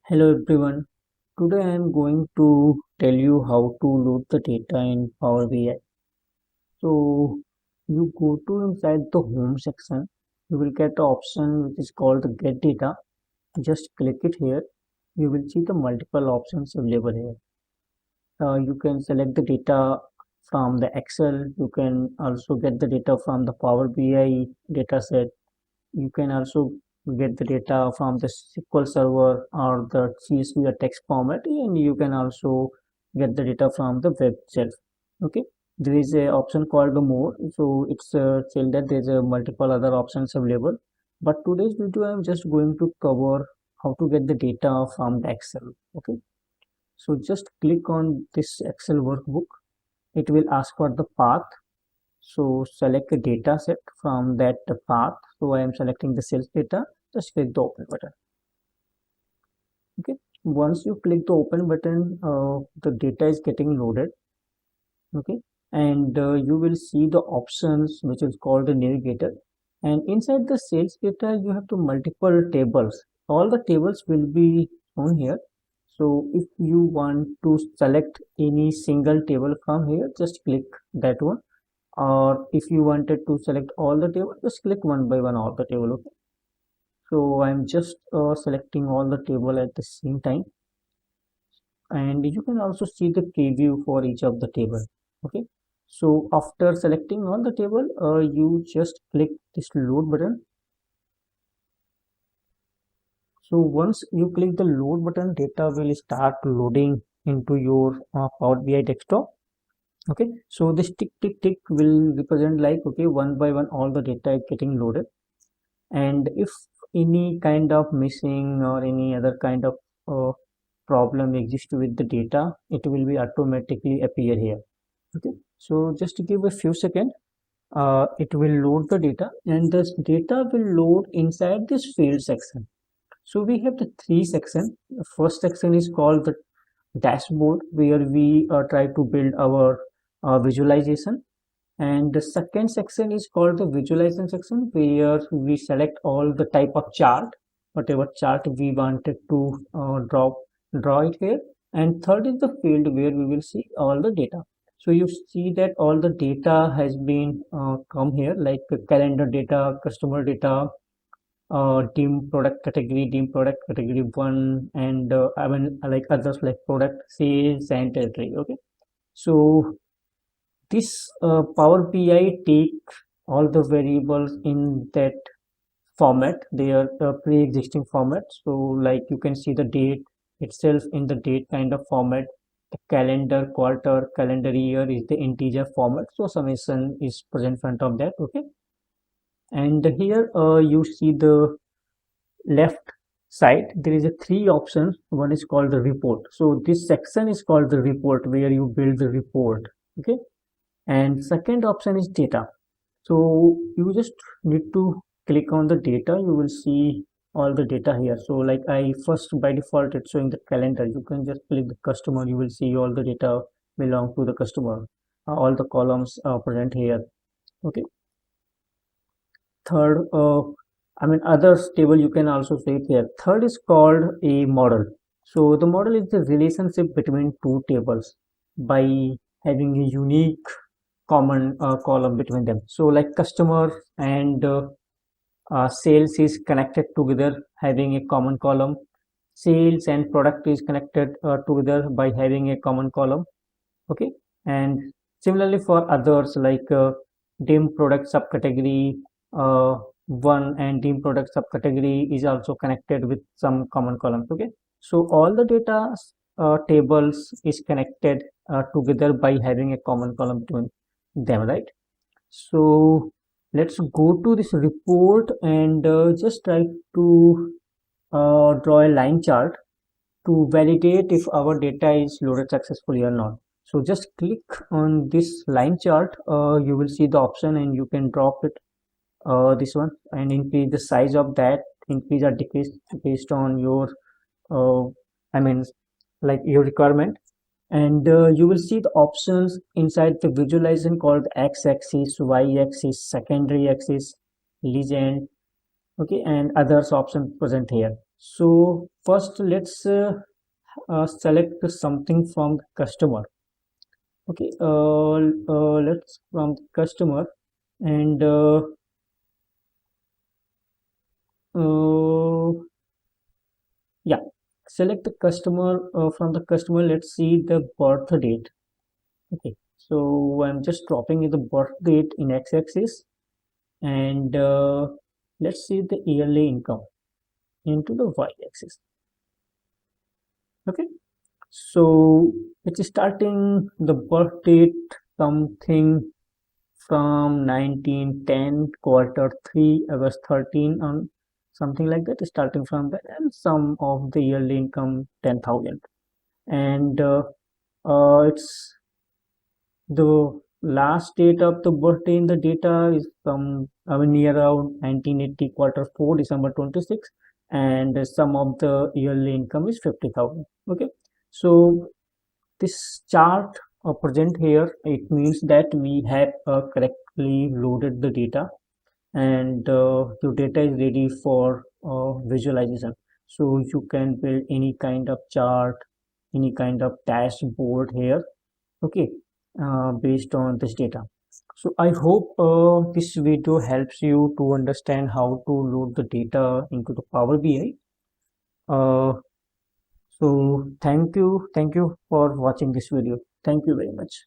Hello everyone. Today I am going to tell you how to load the data in Power BI. So you go to inside the home section, you will get the option which is called the get data. Just click it here. You will see the multiple options available here. You can select the data from the Excel. You can also get the data from the Power BI dataset. You can also get the data from the SQL Server or the CSV or text format, and you can also get the data from the web itself. Okay, there is a option called the more, so it's tell that there's a multiple other options available. But today's video I'm just going to cover how to get the data from the Excel. Okay, so just click on this Excel workbook. It will ask for the path, so select a data set from that path. So I am selecting the sales data. Just click the open button. Okay. Once you click the open button, the data is getting loaded. Okay. And you will see the options which is called the navigator. And inside the sales data, you have the multiple tables. All the tables will be shown here. So if you want to select any single table from here, just click that one, or if you wanted to select all the table, just click one by one all the table. Okay, so I'm just selecting all the table at the same time, and you can also see the preview for each of the table. Okay, so after selecting all the table, you just click this load button. So once you click the load button, data will start loading into your Power BI desktop. Okay, so this tick tick tick will represent like, okay, one by one all the data is getting loaded, and if any kind of missing or any other kind of uh, problem exists with the data, it will be automatically appear here. Okay, so just to give a few seconds, it will load the data, and this data will load inside this field section. So we have the three sections. The first section is called the dashboard, where we try to build our visualization, and the second section is called the visualization section, where we select all the type of chart, whatever chart we wanted to draw it here. And third is the field, where we will see all the data. So you see that all the data has been come here, like calendar data, customer data, team product category, team product category 1, and I mean, like others like product, sales, and territory. Okay, so this Power BI take all the variables in that format. They are pre-existing format. So like you can see the date itself in the date kind of format. The calendar, quarter, calendar year is the integer format. So summation is present in front of that. Okay. And here you see the left side, there is a three options. One is called the report. So this section is called the report, where you build the report. Okay. And second option is data. So you just need to click on the data. You will see all the data here. So like I first, by default it's showing the calendar. You can just click the customer. You will see all the data belong to the customer. All the columns are present here. Okay. Third, I mean, others table you can also see it here. Third is called a model. So the model is the relationship between two tables by having a unique common column between them. So like customer and sales is connected together having a common column. Sales and product is connected together by having a common column. Okay, and similarly for others like dim product subcategory uh, 1 and dim product subcategory is also connected with some common columns. Okay, so all the data tables is connected together by having a common column between them, right? So let's go to this report and just try to draw a line chart to validate if our data is loaded successfully or not. So just click on this line chart. You will see the option, and you can drop it, this one, and increase the size of that, increase or decrease based on your uh, I mean, like your requirement. And you will see the options inside the visualization called x-axis, y-axis, secondary axis, legend. Okay, and others options present here. So first let's select something from the customer. Okay, let's from the customer, and uh, yeah, select the customer. From the customer, let's see the birth date. Okay, so I'm just dropping in the birth date in x-axis, and let's see the yearly income into the y-axis. Okay, so it's starting the birth date something from 1910 quarter 3 August 13 on something like that, starting from that, and some of the yearly income 10,000, and it's the last date of the birthday in the data is from near around 1980 quarter 4 December 26, and the sum of the yearly income is 50,000. Okay, so this chart present here, it means that we have correctly loaded the data, and your data is ready for visualization. So you can build any kind of chart, any kind of dashboard here. Okay, based on this data. So I hope this video helps you to understand how to load the data into the Power BI. So thank you for watching this video. Thank you very much.